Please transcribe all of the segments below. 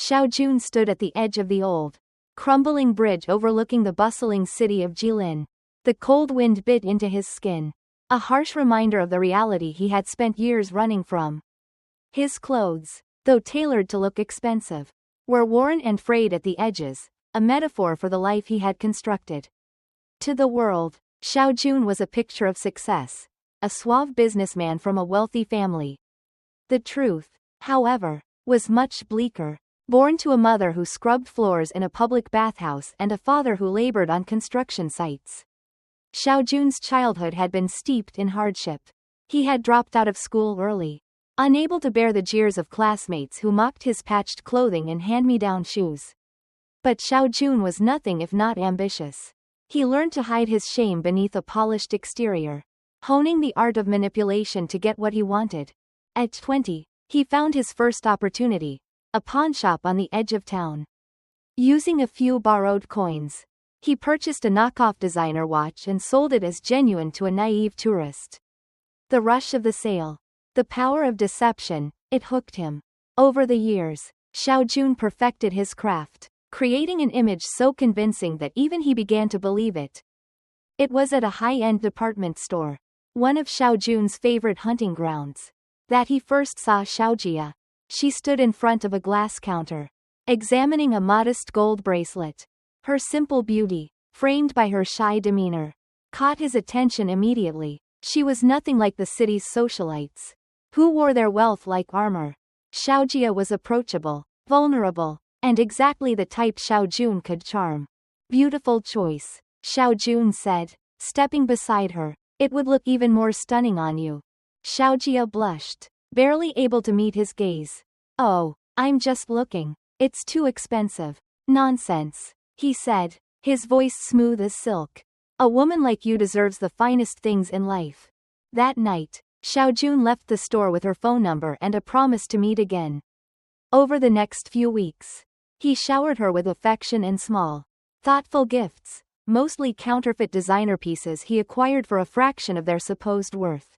Xiao Jun stood at the edge of the old, crumbling bridge overlooking the bustling city of Jilin. The cold wind bit into his skin, a harsh reminder of the reality he had spent years running from. His clothes, though tailored to look expensive, were worn and frayed at the edges, a metaphor for the life he had constructed. To the world, Xiao Jun was a picture of success, a suave businessman from a wealthy family. The truth, however, was much bleaker. Born to a mother who scrubbed floors in a public bathhouse and a father who labored on construction sites, Xiao Jun's childhood had been steeped in hardship. He had dropped out of school early, unable to bear the jeers of classmates who mocked his patched clothing and hand-me-down shoes. But Xiao Jun was nothing if not ambitious. He learned to hide his shame beneath a polished exterior, honing the art of manipulation to get what he wanted. At 20, he found his first opportunity, a pawnshop on the edge of town. Using a few borrowed coins, he purchased a knockoff designer watch and sold it as genuine to a naive tourist. The rush of the sale, the power of deception, it hooked him. Over the years, Xiao Jun perfected his craft, creating an image so convincing that even he began to believe it. It was at a high-end department store, one of Xiao Jun's favorite hunting grounds, that he first saw Xiaojia. She stood in front of a glass counter, examining a modest gold bracelet. Her simple beauty, framed by her shy demeanor, caught his attention immediately. She was nothing like the city's socialites, who wore their wealth like armor. Xiaojia was approachable, vulnerable, and exactly the type Xiao Jun could charm. Beautiful choice, Xiao Jun said, stepping beside her. It would look even more stunning on you. Xiaojia blushed, barely able to meet his gaze. Oh, I'm just looking. It's too expensive. Nonsense, he said, his voice smooth as silk. A woman like you deserves the finest things in life. That night, Xiao Jun left the store with her phone number and a promise to meet again. Over the next few weeks, he showered her with affection and small, thoughtful gifts, mostly counterfeit designer pieces he acquired for a fraction of their supposed worth.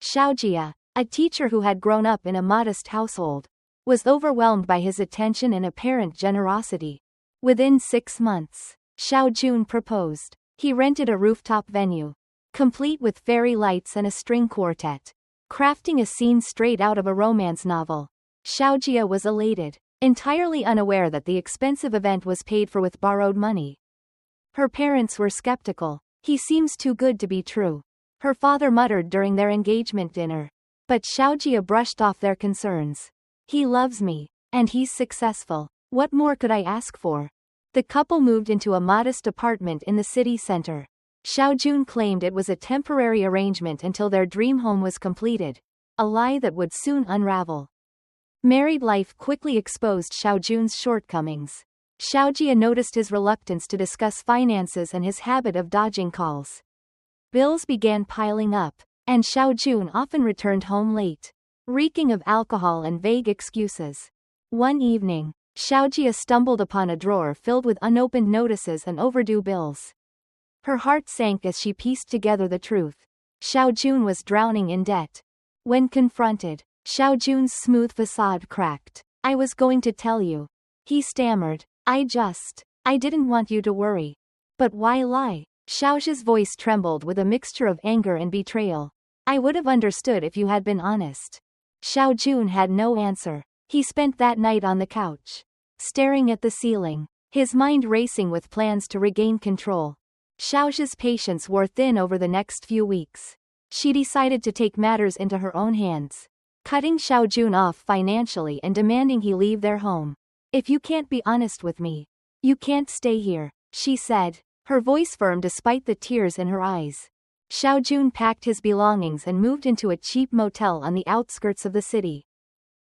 Xiaojia, a teacher who had grown up in a modest household, was overwhelmed by his attention and apparent generosity. Within 6 months, Xiao Jun proposed. He rented a rooftop venue, complete with fairy lights and a string quartet, crafting a scene straight out of a romance novel. Xiaojia was elated, entirely unaware that the expensive event was paid for with borrowed money. Her parents were skeptical. He seems too good to be true, her father muttered during their engagement dinner. But Xiaojia brushed off their concerns. He loves me, and he's successful. What more could I ask for? The couple moved into a modest apartment in the city center. Xiao Jun claimed it was a temporary arrangement until their dream home was completed, a lie that would soon unravel. Married life quickly exposed Xiao Jun's shortcomings. Xiaojia noticed his reluctance to discuss finances and his habit of dodging calls. Bills began piling up, and Xiao Jun often returned home late, reeking of alcohol and vague excuses. One evening, Xiaojia stumbled upon a drawer filled with unopened notices and overdue bills. Her heart sank as she pieced together the truth. Xiao Jun was drowning in debt. When confronted, Xiao Jun's smooth facade cracked. I was going to tell you, he stammered. I didn't want you to worry. But why lie? Xiaojia's voice trembled with a mixture of anger and betrayal. I would have understood if you had been honest. Xiao Jun had no answer. He spent that night on the couch, staring at the ceiling, his mind racing with plans to regain control. Xiaojia's patience wore thin over the next few weeks. She decided to take matters into her own hands, cutting Xiao Jun off financially and demanding he leave their home. If you can't be honest with me, you can't stay here, she said, her voice firm despite the tears in her eyes. Xiao Jun packed his belongings and moved into a cheap motel on the outskirts of the city.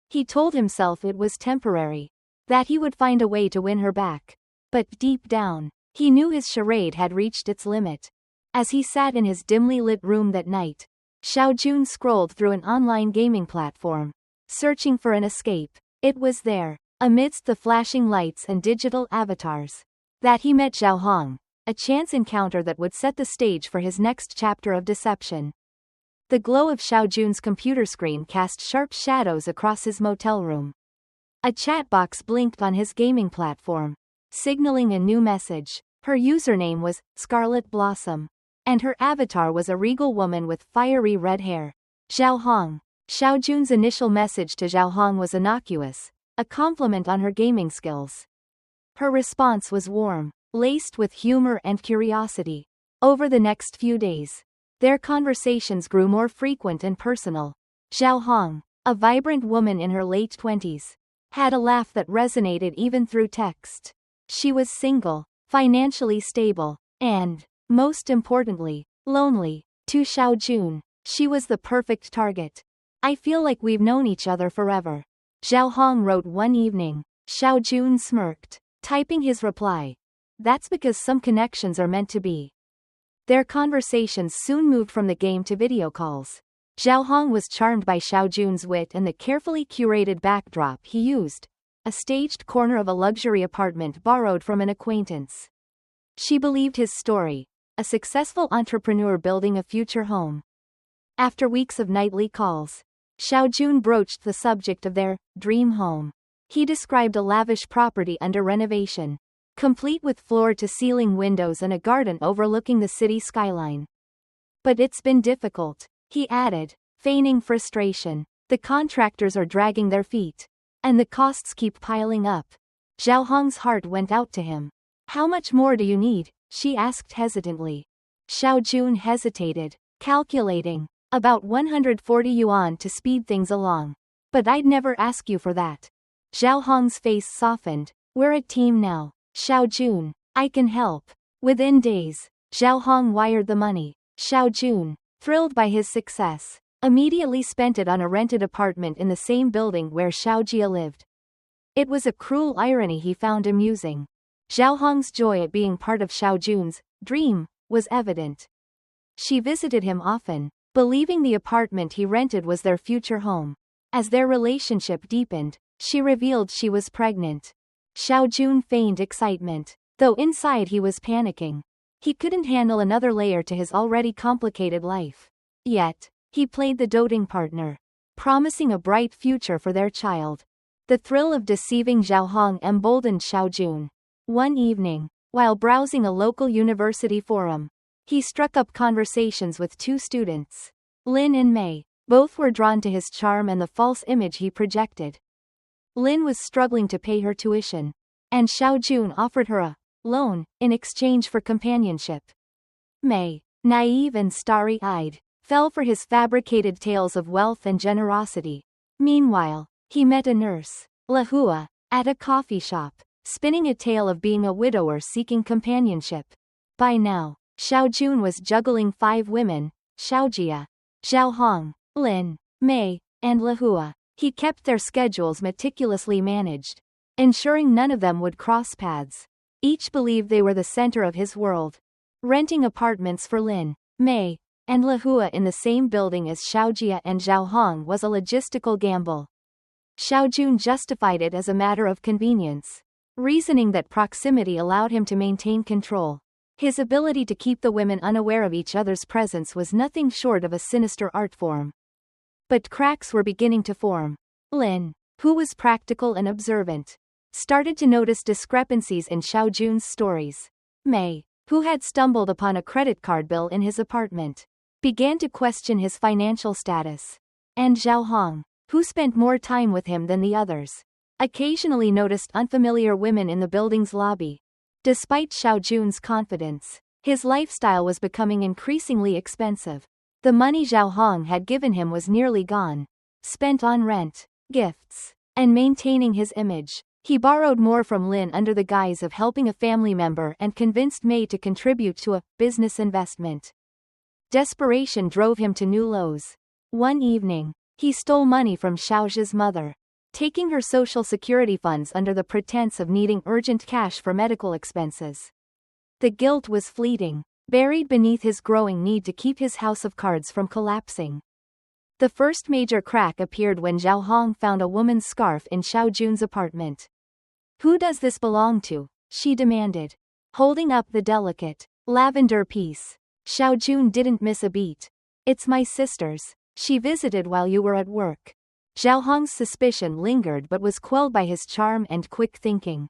He told himself it was temporary, that he would find a way to win her back. But deep down, he knew his charade had reached its limit. As he sat in his dimly lit room that night, Xiao Jun scrolled through an online gaming platform, searching for an escape. It was there, amidst the flashing lights and digital avatars, that he met Zhao Hong, a chance encounter that would set the stage for his next chapter of deception. The glow of Xiao Jun's computer screen cast sharp shadows across his motel room. A chat box blinked on his gaming platform, signaling a new message. Her username was Scarlet Blossom, and her avatar was a regal woman with fiery red hair. Zhao Hong. Xiao Jun's initial message to Zhao Hong was innocuous, a compliment on her gaming skills. Her response was warm, laced with humor and curiosity. Over the next few days, their conversations grew more frequent and personal. Zhao Hong, a vibrant woman in her late 20s, had a laugh that resonated even through text. She was single, financially stable, and, most importantly, lonely. To Xiao Jun, she was the perfect target. I feel like we've known each other forever, Zhao Hong wrote one evening. Xiao Jun smirked, typing his reply. That's because some connections are meant to be. Their conversations soon moved from the game to video calls. Zhao Hong was charmed by Xiao Jun's wit and the carefully curated backdrop he used, a staged corner of a luxury apartment borrowed from an acquaintance. She believed his story, a successful entrepreneur building a future home. After weeks of nightly calls, Xiao Jun broached the subject of their dream home. He described a lavish property under renovation, complete with floor-to-ceiling windows and a garden overlooking the city skyline. But it's been difficult, he added, feigning frustration. The contractors are dragging their feet, and the costs keep piling up. Zhao Hong's heart went out to him. How much more do you need? She asked hesitantly. Xiao Jun hesitated, calculating. About 140 yuan to speed things along. But I'd never ask you for that. Zhao Hong's face softened. We're a team now. Xiao Jun, I can help. Within days, Zhao Hong wired the money. Xiao Jun, thrilled by his success, immediately spent it on a rented apartment in the same building where Xiao Jia lived. It was a cruel irony he found amusing. Zhao Hong's joy at being part of Xiao Jun's dream was evident. She visited him often, believing the apartment he rented was their future home. As their relationship deepened, she revealed she was pregnant. Xiao Jun feigned excitement, though inside he was panicking. He couldn't handle another layer to his already complicated life. Yet, he played the doting partner, promising a bright future for their child. The thrill of deceiving Zhao Hong emboldened Xiao Jun. One evening, while browsing a local university forum, he struck up conversations with two students, Lin and Mei. Both were drawn to his charm and the false image he projected. Lin was struggling to pay her tuition, and Xiao Jun offered her a loan in exchange for companionship. Mei, naive and starry-eyed, fell for his fabricated tales of wealth and generosity. Meanwhile, he met a nurse, Lahua, at a coffee shop, spinning a tale of being a widower seeking companionship. By now, Xiao Jun was juggling 5 women, Xiaojia, Zhao Hong, Lin, Mei, and Lahua. He kept their schedules meticulously managed, ensuring none of them would cross paths. Each believed they were the center of his world. Renting apartments for Lin, Mei, and Lahua in the same building as Xiaojia and Zhao Hong was a logistical gamble. Xiao Jun justified it as a matter of convenience, reasoning that proximity allowed him to maintain control. His ability to keep the women unaware of each other's presence was nothing short of a sinister art form. But cracks were beginning to form. Lin, who was practical and observant, started to notice discrepancies in Xiao Jun's stories. Mei, who had stumbled upon a credit card bill in his apartment, began to question his financial status. And Zhao Hong, who spent more time with him than the others, occasionally noticed unfamiliar women in the building's lobby. Despite Xiao Jun's confidence, his lifestyle was becoming increasingly expensive. The money Zhao Hong had given him was nearly gone, spent on rent, gifts, and maintaining his image. He borrowed more from Lin under the guise of helping a family member and convinced Mei to contribute to a business investment. Desperation drove him to new lows. One evening, he stole money from Xiaojia's mother, taking her social security funds under the pretense of needing urgent cash for medical expenses. The guilt was fleeting, buried beneath his growing need to keep his house of cards from collapsing. The first major crack appeared when Zhao Hong found a woman's scarf in Xiao Jun's apartment. Who does this belong to? She demanded, holding up the delicate, lavender piece. Xiao Jun didn't miss a beat. It's my sister's. She visited while you were at work. Zhao Hong's suspicion lingered but was quelled by his charm and quick thinking.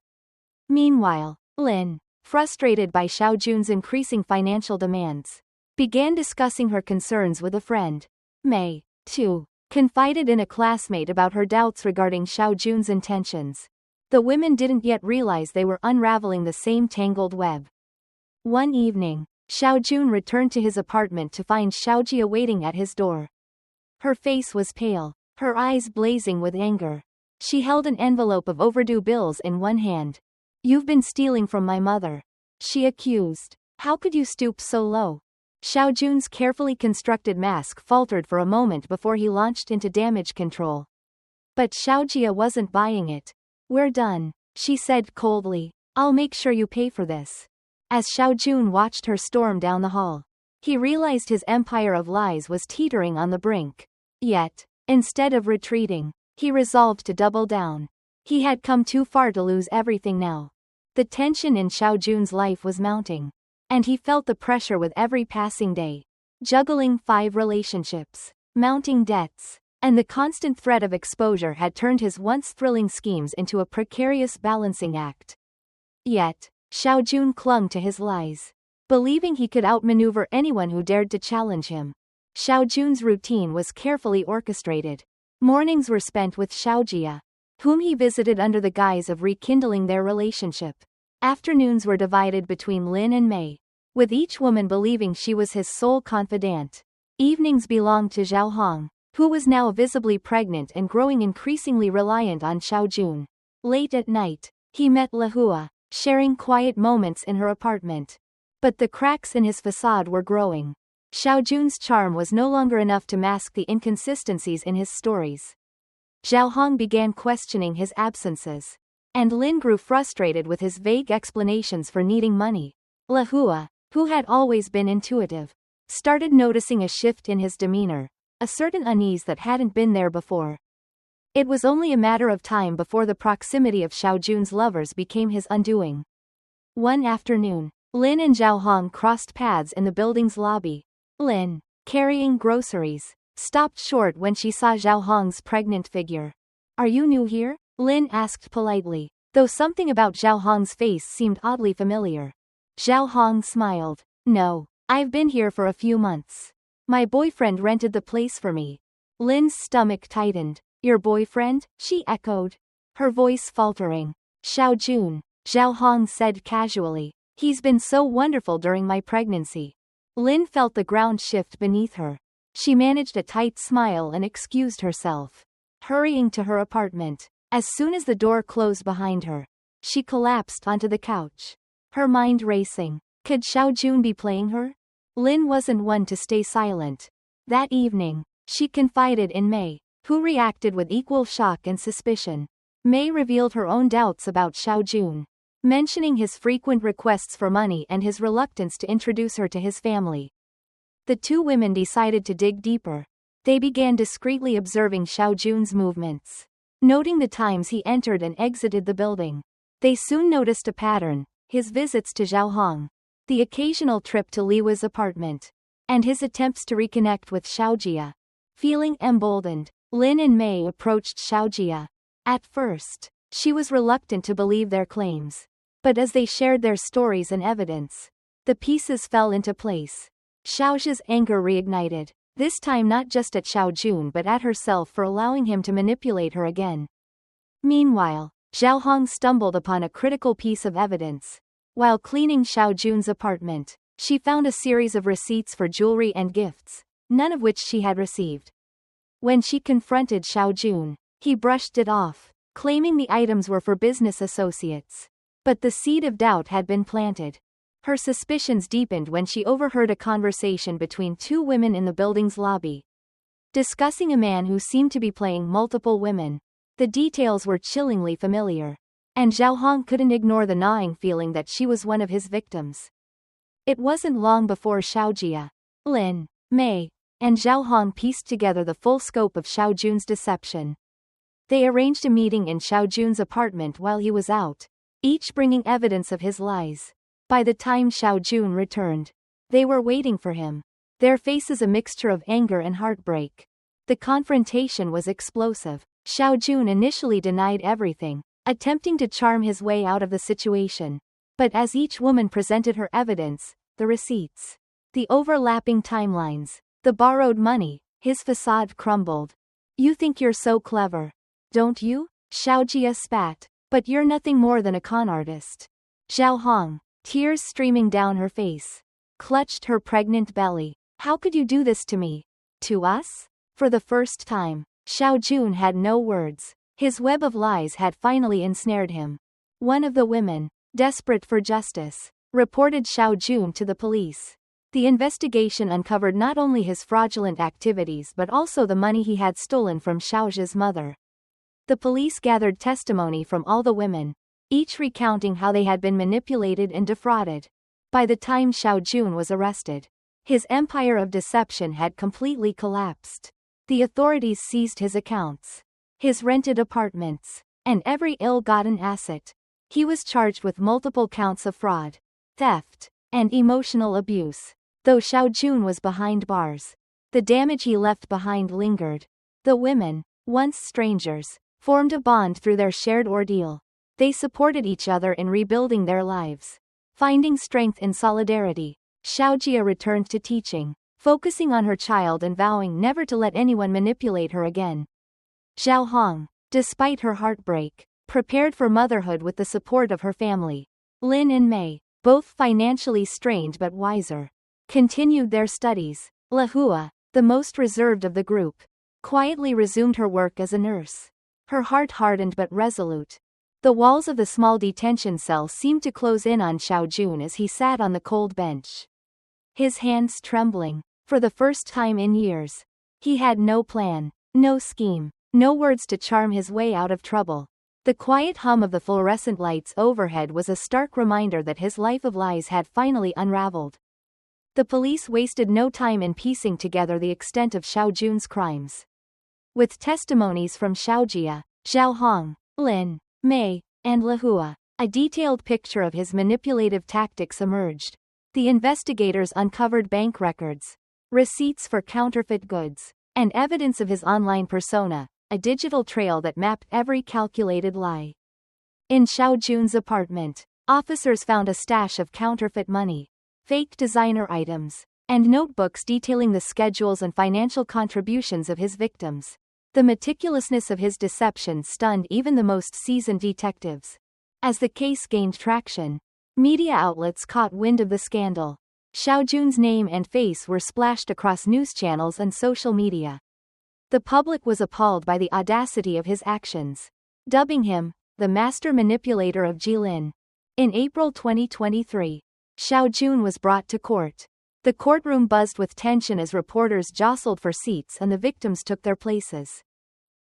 Meanwhile, Lin, frustrated by Xiao Jun's increasing financial demands, began discussing her concerns with a friend. Mei, too, confided in a classmate about her doubts regarding Xiao Jun's intentions. The women didn't yet realize they were unraveling the same tangled web. One evening, Xiao Jun returned to his apartment to find Xiaojia waiting at his door. Her face was pale, her eyes blazing with anger. She held an envelope of overdue bills in one hand. "You've been stealing from my mother," she accused. "How could you stoop so low?" Xiao Jun's carefully constructed mask faltered for a moment before he launched into damage control. But Xiaojia wasn't buying it. "We're done," she said coldly. "I'll make sure you pay for this." As Xiao Jun watched her storm down the hall, he realized his empire of lies was teetering on the brink. Yet, instead of retreating, he resolved to double down. He had come too far to lose everything now. The tension in Xiao Jun's life was mounting, and he felt the pressure with every passing day. Juggling 5 relationships, mounting debts, and the constant threat of exposure had turned his once thrilling schemes into a precarious balancing act. Yet, Xiao Jun clung to his lies, believing he could outmaneuver anyone who dared to challenge him. Xiao Jun's routine was carefully orchestrated. Mornings were spent with Xiaojia, whom he visited under the guise of rekindling their relationship. Afternoons were divided between Lin and Mei, with each woman believing she was his sole confidant. Evenings belonged to Zhao Hong, who was now visibly pregnant and growing increasingly reliant on Xiao Jun. Late at night, he met Lahua, sharing quiet moments in her apartment. But the cracks in his facade were growing. Xiao Jun's charm was no longer enough to mask the inconsistencies in his stories. Zhao Hong began questioning his absences, and Lin grew frustrated with his vague explanations for needing money. Lahua, who had always been intuitive, started noticing a shift in his demeanor, a certain unease that hadn't been there before. It was only a matter of time before the proximity of Xiao Jun's lovers became his undoing. One afternoon, Lin and Zhao Hong crossed paths in the building's lobby. Lin, carrying groceries, stopped short when she saw Zhao Hong's pregnant figure. "Are you new here?" Lin asked politely, though something about Zhao Hong's face seemed oddly familiar. Zhao Hong smiled. "No, I've been here for a few months. My boyfriend rented the place for me." Lin's stomach tightened. "Your boyfriend?" she echoed, her voice faltering. "Xiao Jun," Zhao Hong said casually. "He's been so wonderful during my pregnancy." Lin felt the ground shift beneath her. She managed a tight smile and excused herself, hurrying to her apartment. As soon as the door closed behind her, she collapsed onto the couch, her mind racing. Could Xiao Jun be playing her? Lin wasn't one to stay silent. That evening, she confided in Mei, who reacted with equal shock and suspicion. Mei revealed her own doubts about Xiao Jun, mentioning his frequent requests for money and his reluctance to introduce her to his family. The two women decided to dig deeper. They began discreetly observing Xiao Jun's movements, noting the times he entered and exited the building. They soon noticed a pattern: his visits to Zhao Hong, the occasional trip to Liwa's apartment, and his attempts to reconnect with Xiaojia. Feeling emboldened, Lin and Mei approached Xiaojia. At first, she was reluctant to believe their claims. But as they shared their stories and evidence, the pieces fell into place. Xiaojia's anger reignited, this time not just at Xiao Jun but at herself for allowing him to manipulate her again. Meanwhile, Zhao Hong stumbled upon a critical piece of evidence. While cleaning Xiao Jun's apartment, she found a series of receipts for jewelry and gifts, none of which she had received. When she confronted Xiao Jun, he brushed it off, claiming the items were for business associates. But the seed of doubt had been planted. Her suspicions deepened when she overheard a conversation between two women in the building's lobby, discussing a man who seemed to be playing multiple women. The details were chillingly familiar, and Zhao Hong couldn't ignore the gnawing feeling that she was one of his victims. It wasn't long before Xiaojia, Lin, Mei, and Zhao Hong pieced together the full scope of Xiao Jun's deception. They arranged a meeting in Xiao Jun's apartment while he was out, each bringing evidence of his lies. By the time Xiao Jun returned, they were waiting for him, their faces a mixture of anger and heartbreak. The confrontation was explosive. Xiao Jun initially denied everything, attempting to charm his way out of the situation. But as each woman presented her evidence, the receipts, the overlapping timelines, the borrowed money, his facade crumbled. "You think you're so clever, don't you?" Xiao Jia spat. "But you're nothing more than a con artist." Zhao Hong, tears streaming down her face, clutched her pregnant belly. "How could you do this to me? To us?" For the first time, Xiao Jun had no words. His web of lies had finally ensnared him. One of the women, desperate for justice, reported Xiao Jun to the police. The investigation uncovered not only his fraudulent activities but also the money he had stolen from Xiaojia's mother. The police gathered testimony from all the women, each recounting how they had been manipulated and defrauded. By the time Xiao Jun was arrested, his empire of deception had completely collapsed. The authorities seized his accounts, his rented apartments, and every ill-gotten asset. He was charged with multiple counts of fraud, theft, and emotional abuse. Though Xiao Jun was behind bars, the damage he left behind lingered. The women, once strangers, formed a bond through their shared ordeal. They supported each other in rebuilding their lives. Finding strength in solidarity, Xiaojia returned to teaching, focusing on her child and vowing never to let anyone manipulate her again. Zhao Hong, despite her heartbreak, prepared for motherhood with the support of her family. Lin and Mei, both financially strained but wiser, continued their studies. Lahua, the most reserved of the group, quietly resumed her work as a nurse. Her heart hardened but resolute. The walls of the small detention cell seemed to close in on Xiao Jun as he sat on the cold bench, his hands trembling. For the first time in years, he had no plan, no scheme, no words to charm his way out of trouble. The quiet hum of the fluorescent lights overhead was a stark reminder that his life of lies had finally unraveled. The police wasted no time in piecing together the extent of Xiao Jun's crimes. With testimonies from Xiaojia, Zhao Hong, Lin, Mei, and Lahua, a detailed picture of his manipulative tactics emerged. The investigators uncovered bank records, receipts for counterfeit goods, and evidence of his online persona, a digital trail that mapped every calculated lie. In Xiao Jun's apartment, officers found a stash of counterfeit money, fake designer items, and notebooks detailing the schedules and financial contributions of his victims. The meticulousness of his deception stunned even the most seasoned detectives. As the case gained traction, media outlets caught wind of the scandal. Xiao Jun's name and face were splashed across news channels and social media. The public was appalled by the audacity of his actions, dubbing him the master manipulator of Jilin. In April 2023, Xiao Jun was brought to court. The courtroom buzzed with tension as reporters jostled for seats and the victims took their places.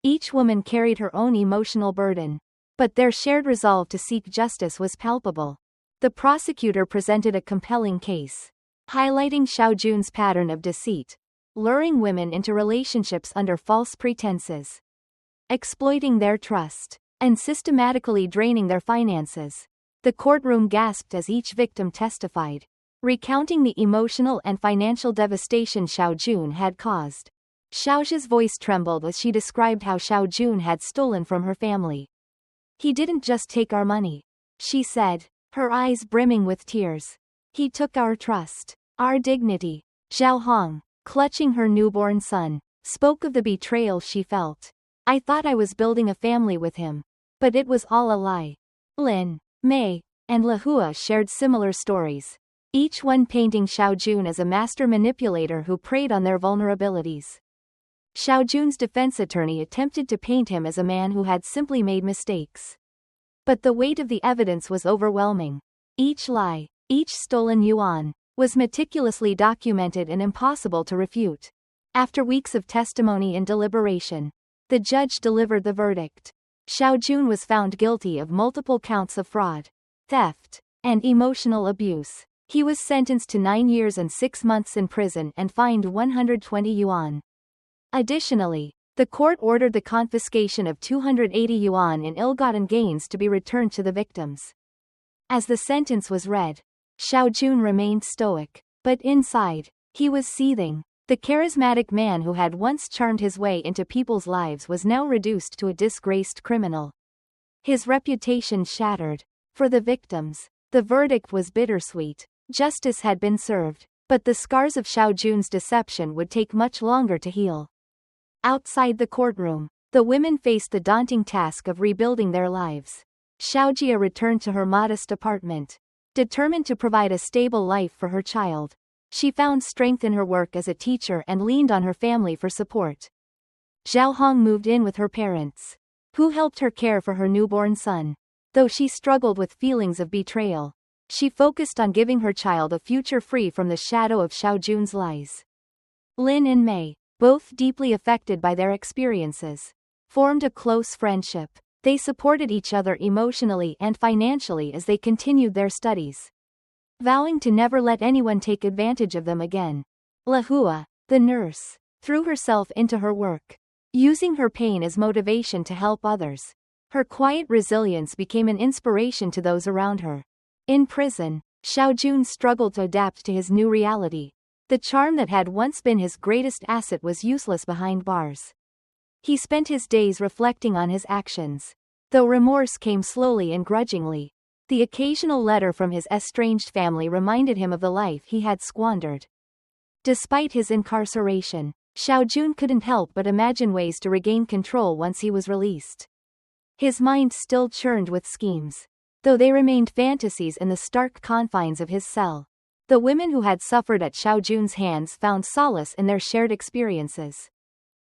Each woman carried her own emotional burden, but their shared resolve to seek justice was palpable. The prosecutor presented a compelling case, highlighting Xiao Jun's pattern of deceit, luring women into relationships under false pretenses, exploiting their trust, and systematically draining their finances. The courtroom gasped as each victim testified, recounting the emotional and financial devastation Xiao Jun had caused. Xiaojia's voice trembled as she described how Xiao Jun had stolen from her family. "He didn't just take our money," she said, her eyes brimming with tears. "He took our trust, our dignity." Zhao Hong, clutching her newborn son, spoke of the betrayal she felt. "I thought I was building a family with him, but it was all a lie." Lin, Mei, and Lahua shared similar stories, each one painting Xiao Jun as a master manipulator who preyed on their vulnerabilities. Xiao Jun's defense attorney attempted to paint him as a man who had simply made mistakes. But the weight of the evidence was overwhelming. Each lie, each stolen yuan, was meticulously documented and impossible to refute. After weeks of testimony and deliberation, the judge delivered the verdict. Xiao Jun was found guilty of multiple counts of fraud, theft, and emotional abuse. He was sentenced to 9 years and 6 months in prison and fined 120 yuan. Additionally, the court ordered the confiscation of 280 yuan in ill-gotten gains to be returned to the victims. As the sentence was read, Xiao Jun remained stoic, but inside, he was seething. The charismatic man who had once charmed his way into people's lives was now reduced to a disgraced criminal. His reputation shattered. For the victims, the verdict was bittersweet. Justice had been served, but the scars of Xiao Jun's deception would take much longer to heal. Outside the courtroom, the women faced the daunting task of rebuilding their lives. Xiaojia returned to her modest apartment. Determined to provide a stable life for her child, she found strength in her work as a teacher and leaned on her family for support. Zhao Hong moved in with her parents, who helped her care for her newborn son. Though she struggled with feelings of betrayal, she focused on giving her child a future free from the shadow of Xiao Jun's lies. Lin and Mei, both deeply affected by their experiences, formed a close friendship. They supported each other emotionally and financially as they continued their studies, vowing to never let anyone take advantage of them again. Lahua, the nurse, threw herself into her work, using her pain as motivation to help others. Her quiet resilience became an inspiration to those around her. In prison, Xiao Jun struggled to adapt to his new reality. The charm that had once been his greatest asset was useless behind bars. He spent his days reflecting on his actions, though remorse came slowly and grudgingly. The occasional letter from his estranged family reminded him of the life he had squandered. Despite his incarceration, Xiao Jun couldn't help but imagine ways to regain control once he was released. His mind still churned with schemes, though they remained fantasies in the stark confines of his cell. The women who had suffered at Xiao Jun's hands found solace in their shared experiences.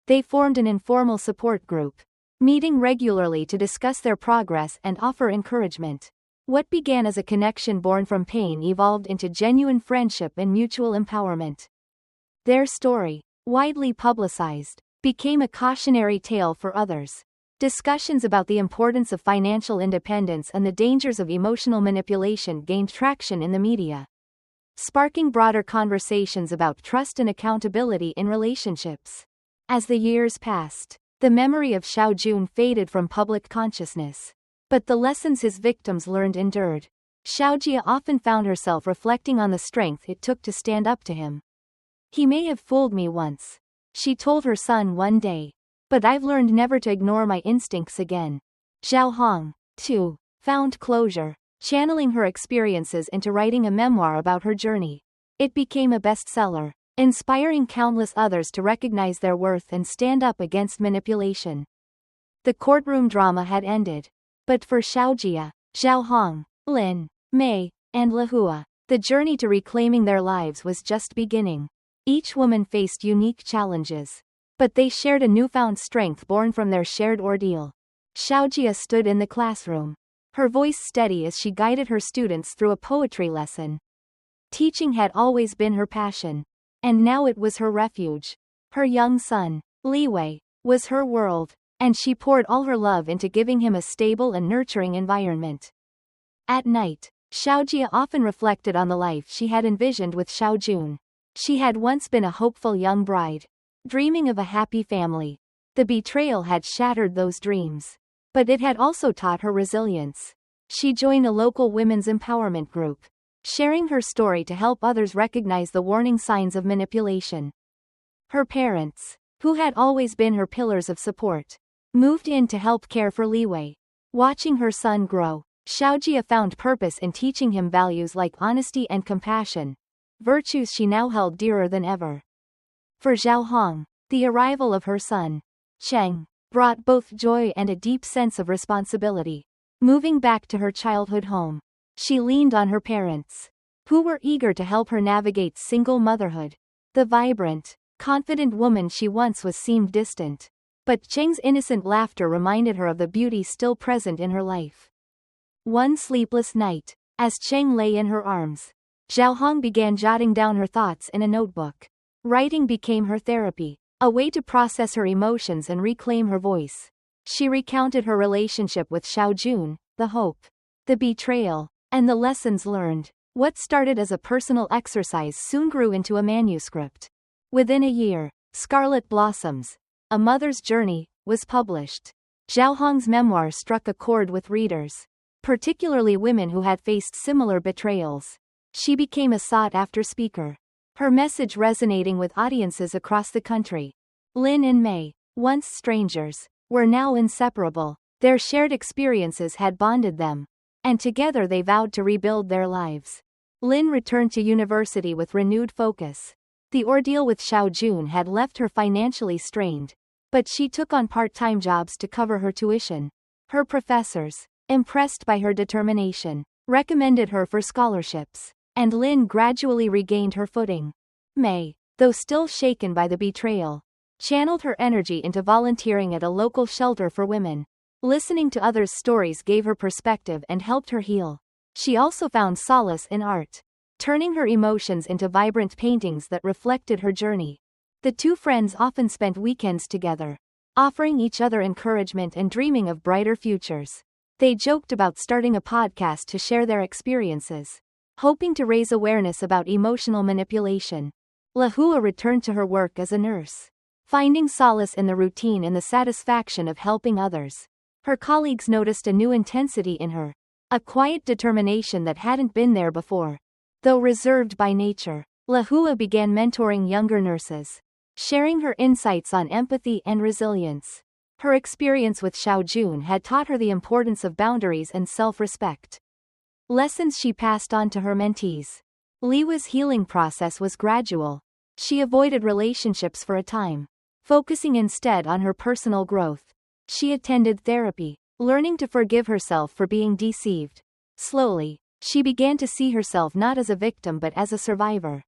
They formed an informal support group, meeting regularly to discuss their progress and offer encouragement. What began as a connection born from pain evolved into genuine friendship and mutual empowerment. Their story, widely publicized, became a cautionary tale for others. Discussions about the importance of financial independence and the dangers of emotional manipulation gained traction in the media, sparking broader conversations about trust and accountability in relationships. As the years passed, the memory of Xiao Jun faded from public consciousness, but the lessons his victims learned endured. Xiaojia often found herself reflecting on the strength it took to stand up to him. "He may have fooled me once," she told her son one day, "but I've learned never to ignore my instincts again." Zhao Hong, too, found closure, channeling her experiences into writing a memoir about her journey. It became a bestseller, inspiring countless others to recognize their worth and stand up against manipulation. The courtroom drama had ended, but for Xiaojia, Zhao Hong, Lin, Mei, and Lahua, the journey to reclaiming their lives was just beginning. Each woman faced unique challenges, but they shared a newfound strength born from their shared ordeal. Xiaojia stood in the classroom, her voice steady as she guided her students through a poetry lesson. Teaching had always been her passion, and now it was her refuge. Her young son, Li Wei, was her world, and she poured all her love into giving him a stable and nurturing environment. At night, Xiaojia often reflected on the life she had envisioned with Xiao Jun. She had once been a hopeful young bride, dreaming of a happy family. The betrayal had shattered those dreams, but it had also taught her resilience. She joined a local women's empowerment group, sharing her story to help others recognize the warning signs of manipulation. Her parents, who had always been her pillars of support, moved in to help care for Li Wei. Watching her son grow, Xiaojia found purpose in teaching him values like honesty and compassion, virtues she now held dearer than ever. For Zhao Hong, the arrival of her son, Cheng, brought both joy and a deep sense of responsibility. Moving back to her childhood home, she leaned on her parents, who were eager to help her navigate single motherhood. The vibrant, confident woman she once was seemed distant, but Cheng's innocent laughter reminded her of the beauty still present in her life. One sleepless night, as Cheng lay in her arms, Zhao Hong began jotting down her thoughts in a notebook. Writing became her therapy, a way to process her emotions and reclaim her voice. She recounted her relationship with Xiao Jun, the hope, the betrayal, and the lessons learned. What started as a personal exercise soon grew into a manuscript. Within a year, Scarlet Blossoms, A Mother's Journey, was published. Zhao Hong's memoir struck a chord with readers, particularly women who had faced similar betrayals. She became a sought-after speaker, her message resonating with audiences across the country. Lynn and May, once strangers, were now inseparable. Their shared experiences had bonded them, and together they vowed to rebuild their lives. Lynn returned to university with renewed focus. The ordeal with Xiaojun had left her financially strained, but she took on part-time jobs to cover her tuition. Her professors, impressed by her determination, recommended her for scholarships, and Lynn gradually regained her footing. May, though still shaken by the betrayal, channeled her energy into volunteering at a local shelter for women. Listening to others' stories gave her perspective and helped her heal. She also found solace in art, turning her emotions into vibrant paintings that reflected her journey. The two friends often spent weekends together, offering each other encouragement and dreaming of brighter futures. They joked about starting a podcast to share their experiences, hoping to raise awareness about emotional manipulation. Lahua returned to her work as a nurse, finding solace in the routine and the satisfaction of helping others. Her colleagues noticed a new intensity in her, a quiet determination that hadn't been there before. Though reserved by nature, Lahua began mentoring younger nurses, sharing her insights on empathy and resilience. Her experience with Xiaojun had taught her the importance of boundaries and self-respect, lessons she passed on to her mentees. Liwa's healing process was gradual. She avoided relationships for a time, focusing instead on her personal growth. She attended therapy, learning to forgive herself for being deceived. Slowly, she began to see herself not as a victim but as a survivor.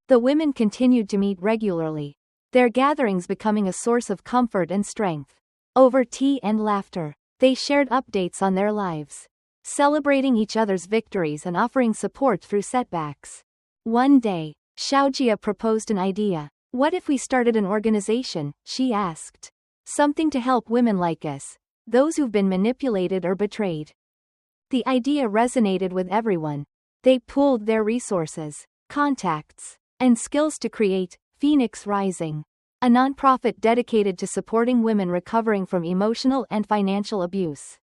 The women continued to meet regularly, their gatherings becoming a source of comfort and strength. Over tea and laughter, they shared updates on their lives, celebrating each other's victories and offering support through setbacks. One day, Xiaojia proposed an idea. "What if we started an organization?" she asked. "Something to help women like us, those who've been manipulated or betrayed." The idea resonated with everyone. They pooled their resources, contacts, and skills to create Phoenix Rising, a nonprofit dedicated to supporting women recovering from emotional and financial abuse.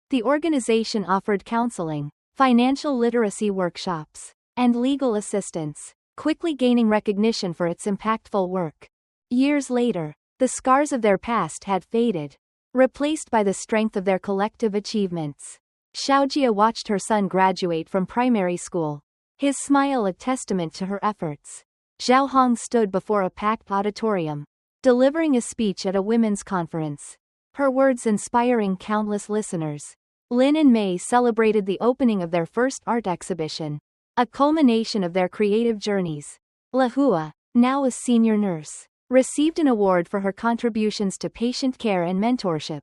The organization offered counseling, financial literacy workshops, and legal assistance, quickly gaining recognition for its impactful work. Years later, the scars of their past had faded, replaced by the strength of their collective achievements. Xiaojia watched her son graduate from primary school, his smile a testament to her efforts. Zhao Hong stood before a packed auditorium, delivering a speech at a women's conference, her words inspiring countless listeners. Lin and Mei celebrated the opening of their first art exhibition, a culmination of their creative journeys. Lahua, now a senior nurse, received an award for her contributions to patient care and mentorship.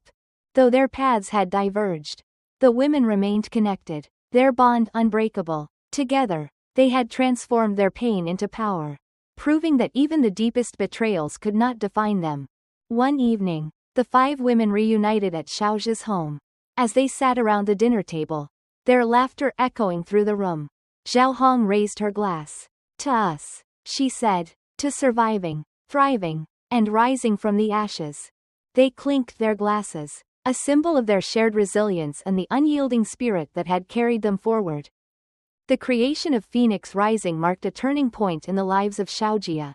Though their paths had diverged, the women remained connected, their bond unbreakable. Together, they had transformed their pain into power, proving that even the deepest betrayals could not define them. One evening, the five women reunited at Xiaojia's home. As they sat around the dinner table, their laughter echoing through the room, Zhao Hong raised her glass. "To us," she said, "to surviving, thriving, and rising from the ashes." They clinked their glasses, a symbol of their shared resilience and the unyielding spirit that had carried them forward. The creation of Phoenix Rising marked a turning point in the lives of Xiaojia.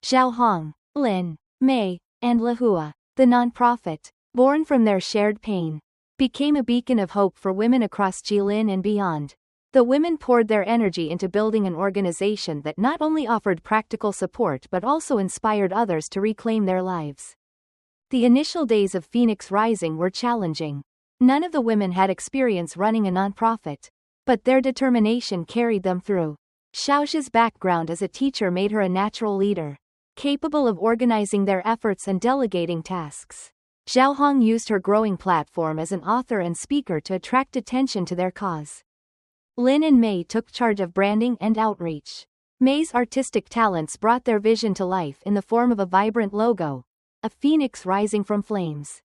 Zhao Hong, Lin, Mei, and Lahua, the nonprofit, born from their shared pain, became a beacon of hope for women across Jilin and beyond. The women poured their energy into building an organization that not only offered practical support but also inspired others to reclaim their lives. The initial days of Phoenix Rising were challenging. None of the women had experience running a nonprofit, but their determination carried them through. Xiaojia's background as a teacher made her a natural leader, capable of organizing their efforts and delegating tasks. Zhao Hong used her growing platform as an author and speaker to attract attention to their cause. Lin and Mei took charge of branding and outreach. Mei's artistic talents brought their vision to life in the form of a vibrant logo, a phoenix rising from flames,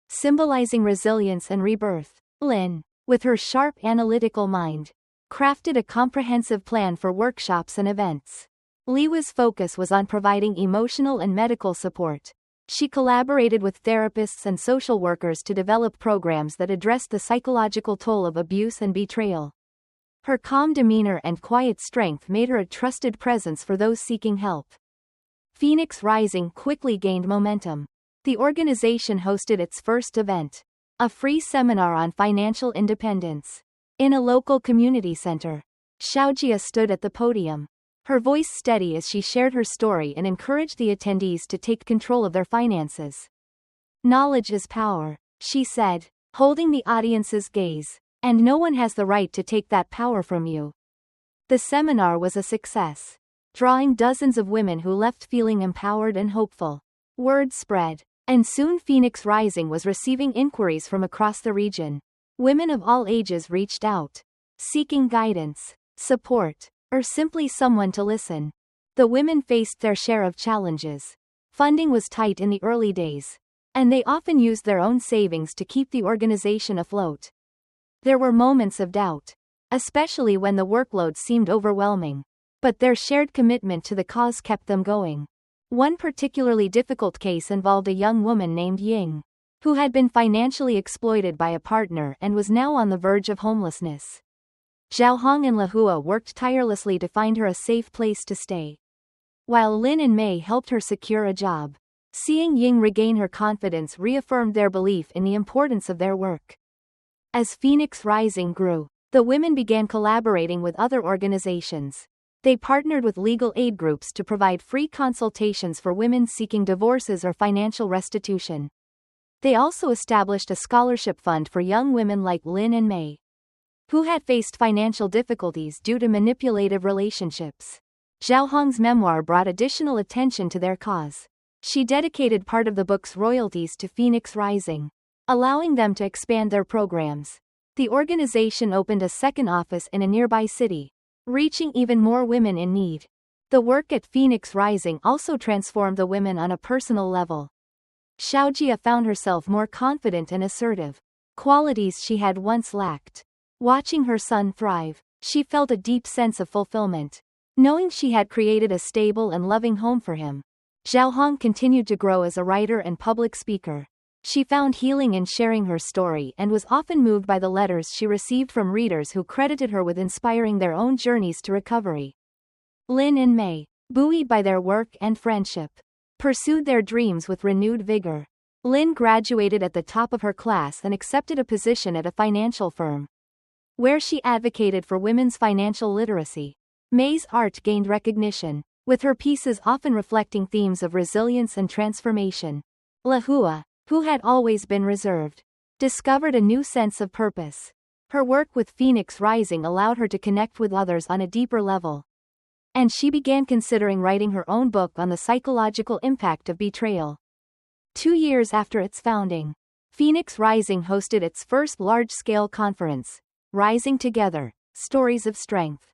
symbolizing resilience and rebirth. Lin, with her sharp analytical mind, crafted a comprehensive plan for workshops and events. Liwa's focus was on providing emotional and medical support. She collaborated with therapists and social workers to develop programs that addressed the psychological toll of abuse and betrayal. Her calm demeanor and quiet strength made her a trusted presence for those seeking help. Phoenix Rising quickly gained momentum. The organization hosted its first event, a free seminar on financial independence. In a local community center, Xiaojia stood at the podium, her voice steady as she shared her story and encouraged the attendees to take control of their finances. "Knowledge is power," she said, holding the audience's gaze, "and no one has the right to take that power from you." The seminar was a success, drawing dozens of women who left feeling empowered and hopeful. Word spread, and soon Phoenix Rising was receiving inquiries from across the region. Women of all ages reached out, seeking guidance, support, or simply someone to listen. The women faced their share of challenges. Funding was tight in the early days, and they often used their own savings to keep the organization afloat. There were moments of doubt, especially when the workload seemed overwhelming, but their shared commitment to the cause kept them going. One particularly difficult case involved a young woman named Ying, who had been financially exploited by a partner and was now on the verge of homelessness. Zhaohong and Lahua worked tirelessly to find her a safe place to stay, while Lin and Mei helped her secure a job. Seeing Ying regain her confidence reaffirmed their belief in the importance of their work. As Phoenix Rising grew, the women began collaborating with other organizations. They partnered with legal aid groups to provide free consultations for women seeking divorces or financial restitution. They also established a scholarship fund for young women like Lin and Mei, who had faced financial difficulties due to manipulative relationships. Zhaohong's memoir brought additional attention to their cause. She dedicated part of the book's royalties to Phoenix Rising, allowing them to expand their programs. The organization opened a second office in a nearby city, reaching even more women in need. The work at Phoenix Rising also transformed the women on a personal level. Xiaojia found herself more confident and assertive, qualities she had once lacked. Watching her son thrive, she felt a deep sense of fulfillment, knowing she had created a stable and loving home for him. Zhaohong continued to grow as a writer and public speaker. She found healing in sharing her story and was often moved by the letters she received from readers who credited her with inspiring their own journeys to recovery. Lin and Mei, buoyed by their work and friendship, pursued their dreams with renewed vigor. Lin graduated at the top of her class and accepted a position at a financial firm, where she advocated for women's financial literacy. Mei's art gained recognition, with her pieces often reflecting themes of resilience and transformation. Lahua, who had always been reserved, discovered a new sense of purpose. Her work with Phoenix Rising allowed her to connect with others on a deeper level, and she began considering writing her own book on the psychological impact of betrayal. 2 years after its founding, Phoenix Rising hosted its first large-scale conference, Rising Together, Stories of Strength.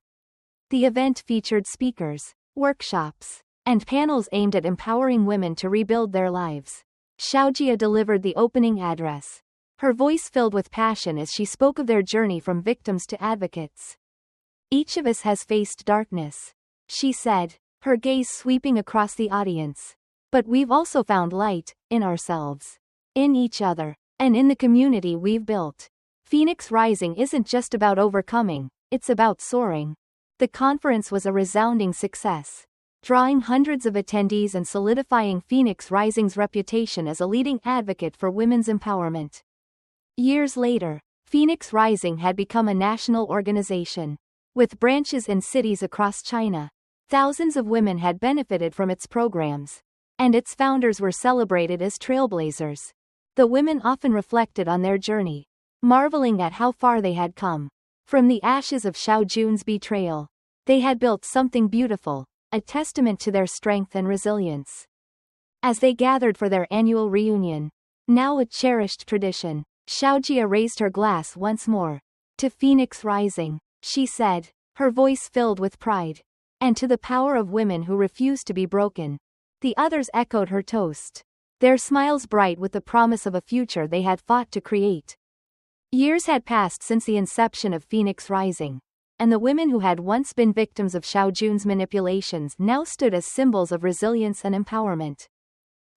The event featured speakers, workshops, and panels aimed at empowering women to rebuild their lives. Xiaojia delivered the opening address, her voice filled with passion as she spoke of their journey from victims to advocates. "Each of us has faced darkness," she said, her gaze sweeping across the audience. "But we've also found light, in ourselves, in each other, and in the community we've built. Phoenix Rising isn't just about overcoming, it's about soaring." The conference was a resounding success, drawing hundreds of attendees and solidifying Phoenix Rising's reputation as a leading advocate for women's empowerment. Years later, Phoenix Rising had become a national organization, with branches in cities across China. Thousands of women had benefited from its programs, and its founders were celebrated as trailblazers. The women often reflected on their journey, marveling at how far they had come. From the ashes of Xiao Jun's betrayal, they had built something beautiful, a testament to their strength and resilience. As they gathered for their annual reunion, now a cherished tradition, Xiaojia raised her glass once more. "To Phoenix Rising," she said, her voice filled with pride. "And to the power of women who refuse to be broken." The others echoed her toast, their smiles bright with the promise of a future they had fought to create. Years had passed since the inception of Phoenix Rising, and the women who had once been victims of Xiao Jun's manipulations now stood as symbols of resilience and empowerment.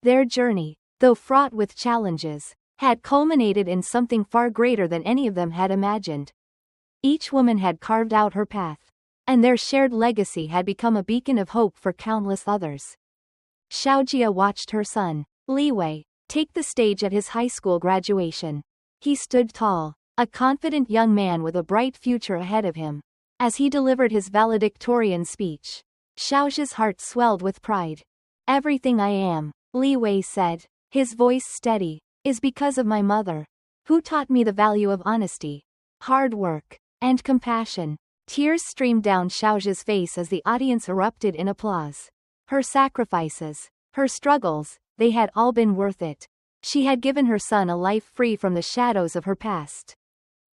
Their journey, though fraught with challenges, had culminated in something far greater than any of them had imagined. Each woman had carved out her path, and their shared legacy had become a beacon of hope for countless others. Xiaojia watched her son, Li Wei, take the stage at his high school graduation. He stood tall, a confident young man with a bright future ahead of him. As he delivered his valedictorian speech, Xiaojia's heart swelled with pride. "Everything I am," Li Wei said, his voice steady, "is because of my mother, who taught me the value of honesty, hard work, and compassion." Tears streamed down Xiaojia's face as the audience erupted in applause. Her sacrifices, her struggles, they had all been worth it. She had given her son a life free from the shadows of her past.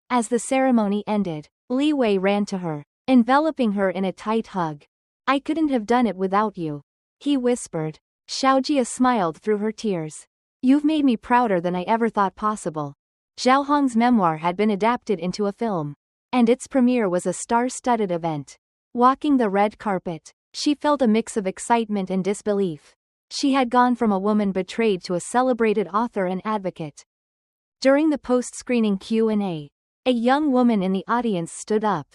As the ceremony ended, Li Wei ran to her, enveloping her in a tight hug. "I couldn't have done it without you," he whispered. Xiaojia smiled through her tears. "You've made me prouder than I ever thought possible." Zhao Hong's memoir had been adapted into a film, and its premiere was a star-studded event. Walking the red carpet, she felt a mix of excitement and disbelief. She had gone from a woman betrayed to a celebrated author and advocate. During the post-screening Q&A, a young woman in the audience stood up,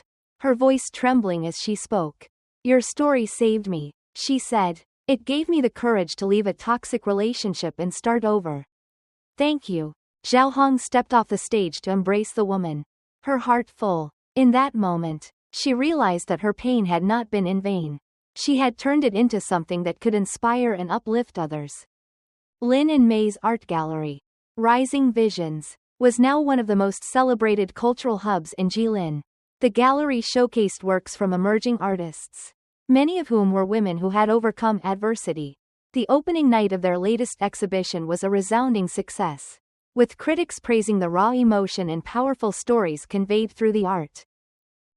her voice trembling as she spoke. "Your story saved me," she said. "It gave me the courage to leave a toxic relationship and start over." "Thank you." Zhao Hong stepped off the stage to embrace the woman, her heart full. In that moment, she realized that her pain had not been in vain. She had turned it into something that could inspire and uplift others. Lin and May's art gallery, Rising Visions, was now one of the most celebrated cultural hubs in Jilin. The gallery showcased works from emerging artists, many of whom were women who had overcome adversity. The opening night of their latest exhibition was a resounding success, with critics praising the raw emotion and powerful stories conveyed through the art.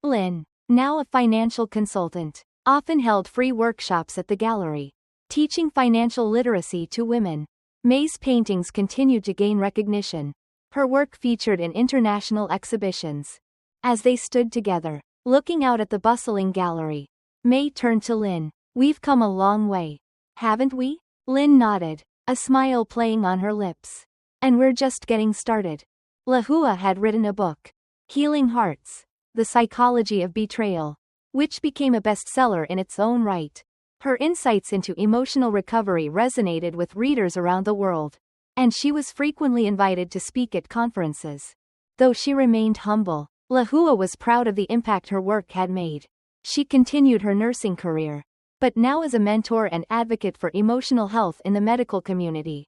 Lin, now a financial consultant, often held free workshops at the gallery, teaching financial literacy to women. May's paintings continued to gain recognition. Her work featured in international exhibitions. As they stood together, looking out at the bustling gallery, May turned to Lin. "We've come a long way, haven't we?" Lin nodded, a smile playing on her lips. "And we're just getting started." Lahua had written a book, Healing Hearts, The Psychology of Betrayal, which became a bestseller in its own right. Her insights into emotional recovery resonated with readers around the world, and she was frequently invited to speak at conferences. Though she remained humble, Lahua was proud of the impact her work had made. She continued her nursing career, but now as a mentor and advocate for emotional health in the medical community.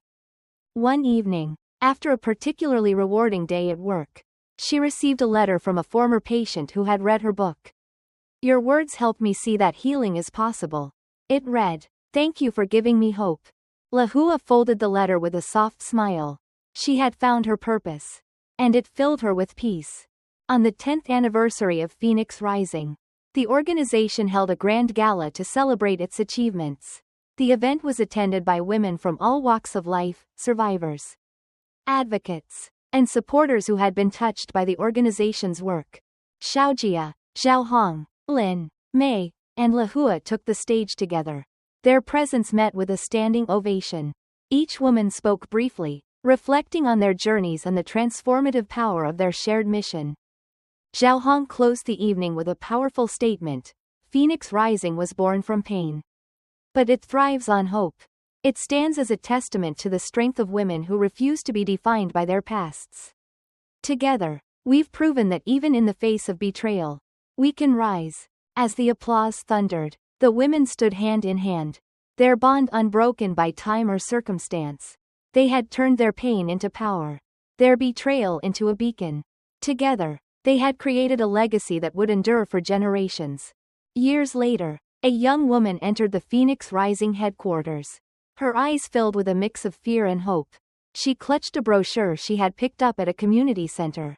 One evening, after a particularly rewarding day at work, she received a letter from a former patient who had read her book. "Your words help me see that healing is possible." It read, "Thank you for giving me hope." Lahua folded the letter with a soft smile. She had found her purpose, and it filled her with peace. On the 10th anniversary of Phoenix Rising, the organization held a grand gala to celebrate its achievements. The event was attended by women from all walks of life, survivors, advocates, and supporters who had been touched by the organization's work. Xiaojia, Zhao Hong, Lin, Mei, and Lahua took the stage together. Their presence met with a standing ovation. Each woman spoke briefly, reflecting on their journeys and the transformative power of their shared mission. Zhao Hong closed the evening with a powerful statement. "Phoenix Rising was born from pain, but it thrives on hope." It stands as a testament to the strength of women who refuse to be defined by their pasts. "Together, we've proven that even in the face of betrayal, we can rise." As the applause thundered, the women stood hand in hand, their bond unbroken by time or circumstance. They had turned their pain into power, their betrayal into a beacon. Together, they had created a legacy that would endure for generations. Years later, a young woman entered the Phoenix Rising headquarters. Her eyes filled with a mix of fear and hope. She clutched a brochure she had picked up at a community center,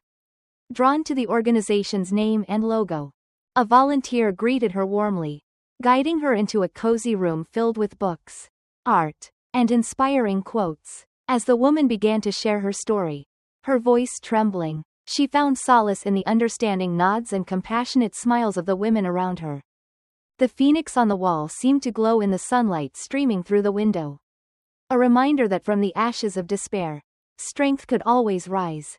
drawn to the organization's name and logo. A volunteer greeted her warmly, guiding her into a cozy room filled with books, art, and inspiring quotes. As the woman began to share her story, her voice trembling, she found solace in the understanding nods and compassionate smiles of the women around her. The phoenix on the wall seemed to glow in the sunlight streaming through the window. A reminder that from the ashes of despair, strength could always rise.